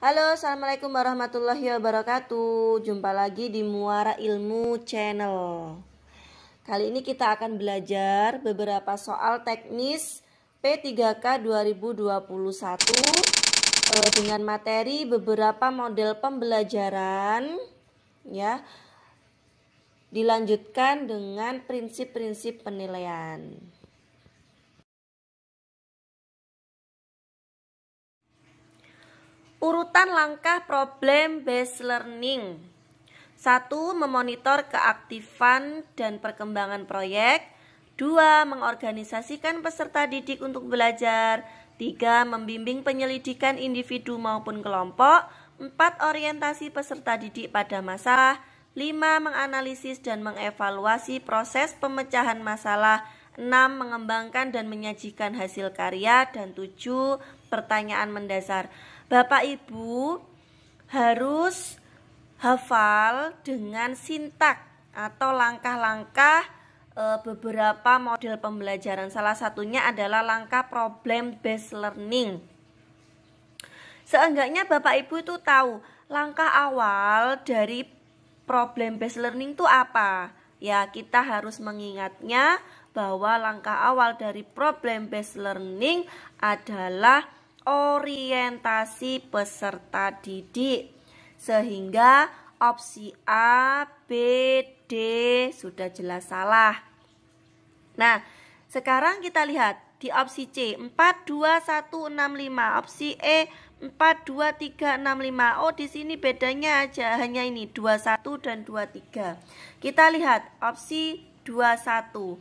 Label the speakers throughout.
Speaker 1: Halo, assalamualaikum warahmatullahi wabarakatuh. Jumpa lagi di Muara Ilmu Channel. Kali ini kita akan belajar beberapa soal teknis P3K 2021 dengan materi beberapa model pembelajaran, ya. Dilanjutkan dengan prinsip-prinsip penilaian. Urutan langkah problem based learning. 1. Memonitor keaktifan dan perkembangan proyek. 2. Mengorganisasikan peserta didik untuk belajar. 3. Membimbing penyelidikan individu maupun kelompok. 4. Orientasi peserta didik pada masalah. 5. Menganalisis dan mengevaluasi proses pemecahan masalah. 6. Mengembangkan dan menyajikan hasil karya. Dan 7. Pertanyaan mendasar. Bapak Ibu harus hafal dengan sintak atau langkah-langkah beberapa model pembelajaran. Salah satunya adalah langkah problem based learning. Seenggaknya Bapak Ibu itu tahu langkah awal dari problem based learning itu apa. Ya, kita harus mengingatnya bahwa langkah awal dari problem based learning adalah orientasi peserta didik, sehingga opsi A, B, D sudah jelas salah. Nah, sekarang kita lihat di opsi C 4, 2, 1, 6, 5, opsi E 4, 2, 3, 6, 5. Oh, di sini bedanya aja hanya ini 21 dan 23. Kita lihat opsi 21.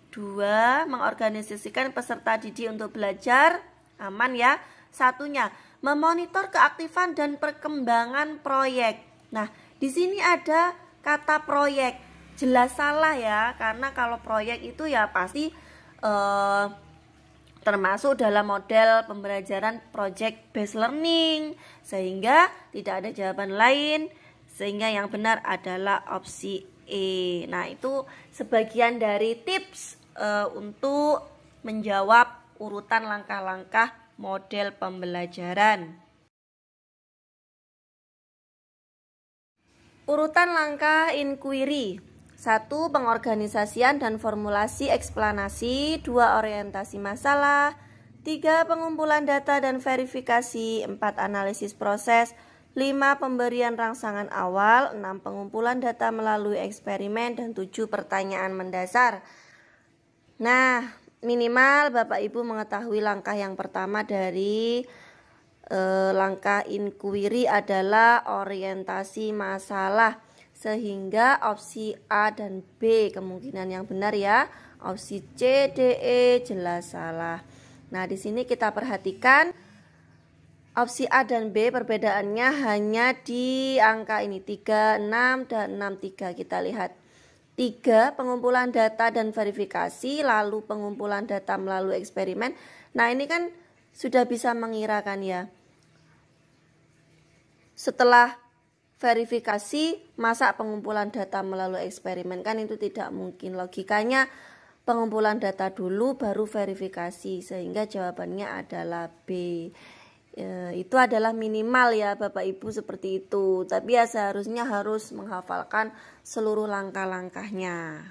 Speaker 1: 2. Mengorganisasikan peserta didik untuk belajar. Aman ya. Satunya, memonitor keaktifan dan perkembangan proyek. Nah, di sini ada kata proyek. Jelas salah ya, karena kalau proyek itu ya pasti termasuk dalam model pembelajaran project based learning, sehingga tidak ada jawaban lain, sehingga yang benar adalah opsi E. Nah, itu sebagian dari tips untuk menjawab urutan langkah-langkah model pembelajaran. Urutan langkah inquiry. 1. Pengorganisasian dan formulasi eksplanasi. 2. Orientasi masalah. 3. Pengumpulan data dan verifikasi. 4. Analisis proses. 5. Pemberian rangsangan awal. 6. Pengumpulan data melalui eksperimen. Dan 7. Pertanyaan mendasar. Nah, minimal Bapak Ibu mengetahui langkah yang pertama dari langkah inquiry adalah orientasi masalah, sehingga opsi A dan B kemungkinan yang benar ya. Opsi C, D, E jelas salah. Nah, di sini kita perhatikan opsi A dan B perbedaannya hanya di angka ini 3, 6 dan 6, 3. Kita lihat 3. Pengumpulan data dan verifikasi, lalu pengumpulan data melalui eksperimen. Nah, ini kan sudah bisa mengirakan ya. Setelah verifikasi, masa pengumpulan data melalui eksperimen? Kan itu tidak mungkin. Logikanya pengumpulan data dulu baru verifikasi, sehingga jawabannya adalah B. Itu adalah minimal ya Bapak Ibu, seperti itu. Tapi ya seharusnya harus menghafalkan seluruh langkah-langkahnya.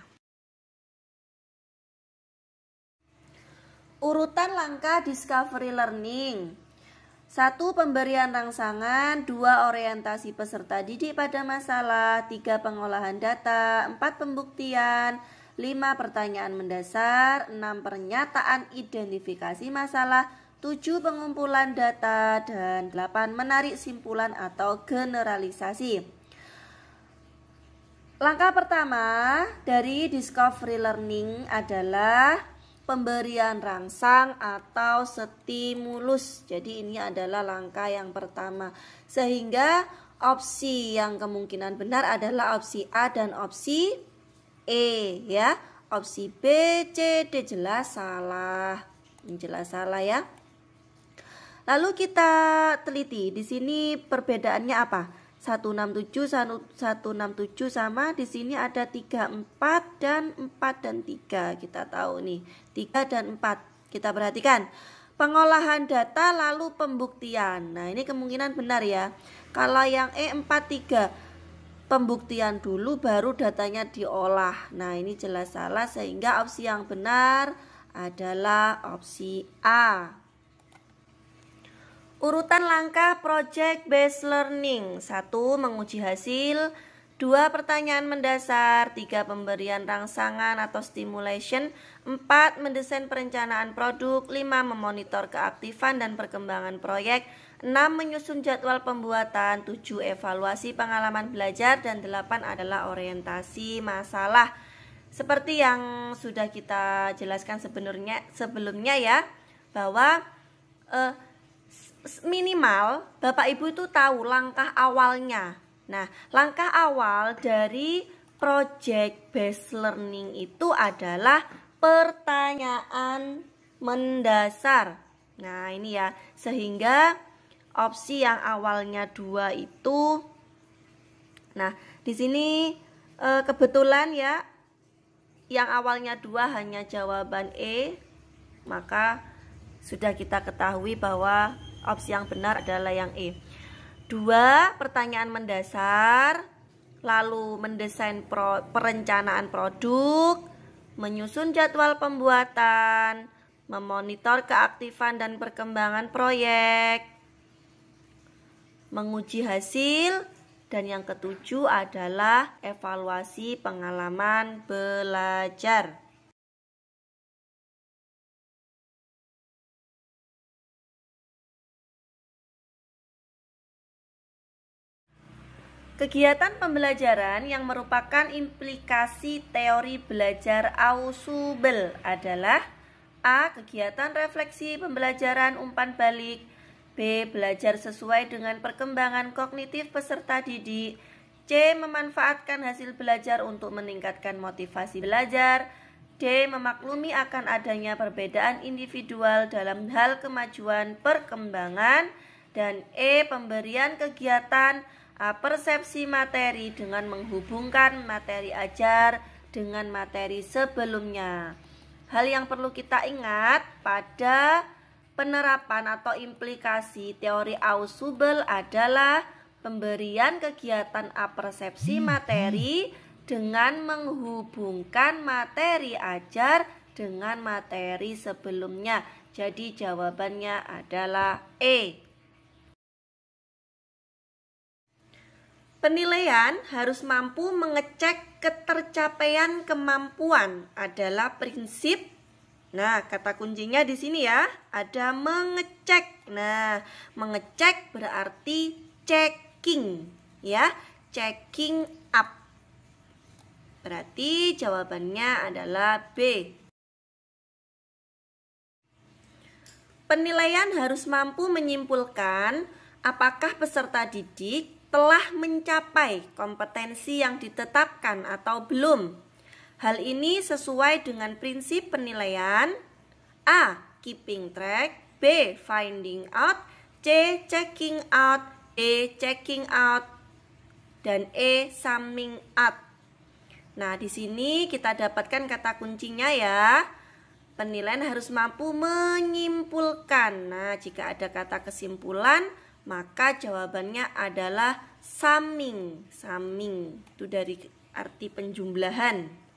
Speaker 1: Urutan langkah discovery learning. 1. Pemberian rangsangan. 2. Orientasi peserta didik pada masalah. 3. Pengolahan data. 4. Pembuktian. 5. Pertanyaan mendasar. 6. Pernyataan identifikasi masalah. 7. Pengumpulan data. Dan 8. Menarik simpulan atau generalisasi. Langkah pertama dari discovery learning adalah pemberian rangsang atau stimulus. Jadi ini adalah langkah yang pertama. Sehingga opsi yang kemungkinan benar adalah opsi A dan opsi E ya. Opsi B, C, D jelas salah. Jelas salah ya. Lalu kita teliti, di sini perbedaannya apa? 167 sama, di sini ada 34 dan 4 dan 3. Kita tahu nih, 3 dan 4. Kita perhatikan. pengolahan data lalu pembuktian. Nah, ini kemungkinan benar ya. Kalau yang E 43, pembuktian dulu baru datanya diolah. Nah, ini jelas salah sehingga opsi yang benar adalah opsi A. Urutan langkah project based learning. 1. Menguji hasil. 2. Pertanyaan mendasar. 3. Pemberian rangsangan atau stimulation. 4. Mendesain perencanaan produk. 5. Memonitor keaktifan dan perkembangan proyek. 6. Menyusun jadwal pembuatan. 7. Evaluasi pengalaman belajar. Dan 8 adalah orientasi masalah. Seperti yang sudah kita jelaskan sebelumnya ya, bahwa minimal Bapak Ibu itu tahu langkah awalnya. Nah, langkah awal dari project based learning itu adalah pertanyaan mendasar. Nah, ini ya, sehingga opsi yang awalnya 2 itu, nah di sini kebetulan ya, yang awalnya 2 hanya jawaban E, maka sudah kita ketahui bahwa opsi yang benar adalah yang E. 2. Pertanyaan mendasar, lalu mendesain perencanaan produk, menyusun jadwal pembuatan, memonitor keaktifan dan perkembangan proyek, menguji hasil, dan yang ke-7 adalah evaluasi pengalaman belajar. Kegiatan pembelajaran yang merupakan implikasi teori belajar Ausubel adalah A. Kegiatan refleksi pembelajaran umpan balik. B. Belajar sesuai dengan perkembangan kognitif peserta didik. C. Memanfaatkan hasil belajar untuk meningkatkan motivasi belajar. D. Memaklumi akan adanya perbedaan individual dalam hal kemajuan perkembangan. Dan E. Pemberian kegiatan persepsi materi dengan menghubungkan materi ajar dengan materi sebelumnya. Hal yang perlu kita ingat pada penerapan atau implikasi teori Ausubel adalah pemberian kegiatan apersepsi materi dengan menghubungkan materi ajar dengan materi sebelumnya. Jadi jawabannya adalah E. Penilaian harus mampu mengecek ketercapaian kemampuan adalah prinsip. Nah, kata kuncinya di sini ya, ada mengecek. Nah, mengecek berarti checking, ya, checking up. Berarti jawabannya adalah B. Penilaian harus mampu menyimpulkan apakah peserta didik telah mencapai kompetensi yang ditetapkan atau belum. Hal ini sesuai dengan prinsip penilaian: A. Keeping track, B. Finding out, C. Checking out, D. Checking out, dan E. Summing up. Nah, di sini kita dapatkan kata kuncinya ya. Penilaian harus mampu menyimpulkan. Nah, jika ada kata kesimpulan, maka jawabannya adalah summing. Summing itu dari arti penjumlahan.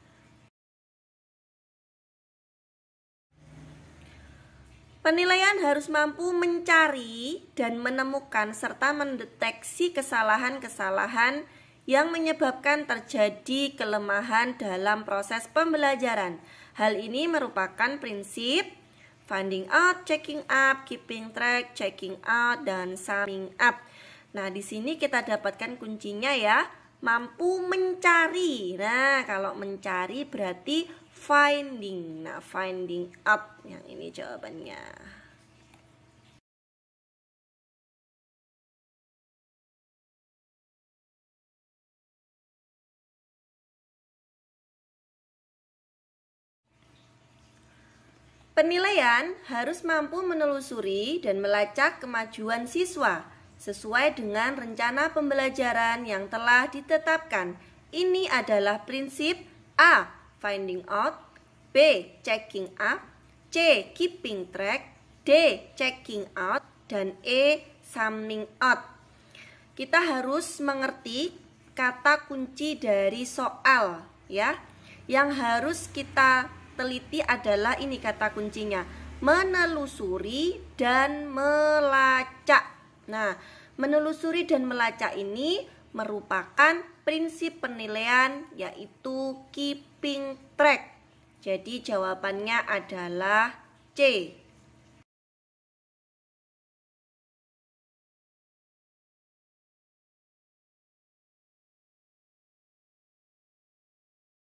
Speaker 1: Penilaian harus mampu mencari dan menemukan serta mendeteksi kesalahan-kesalahan yang menyebabkan terjadi kelemahan dalam proses pembelajaran. Hal ini merupakan prinsip finding out, checking up, keeping track, checking out, dan summing up. Nah, di sini kita dapatkan kuncinya ya, mampu mencari. Nah, kalau mencari berarti finding. Nah, finding out yang ini jawabannya. Penilaian harus mampu menelusuri dan melacak kemajuan siswa sesuai dengan rencana pembelajaran yang telah ditetapkan. Ini adalah prinsip A. Finding out, B. Checking up, C. Keeping track, D. Checking out, dan E. Summing out. Kita harus mengerti kata kunci dari soal ya. Yang harus kita teliti adalah ini kata kuncinya, menelusuri dan melacak. Nah, menelusuri dan melacak ini merupakan prinsip penilaian, yaitu keeping track. Jadi jawabannya adalah C.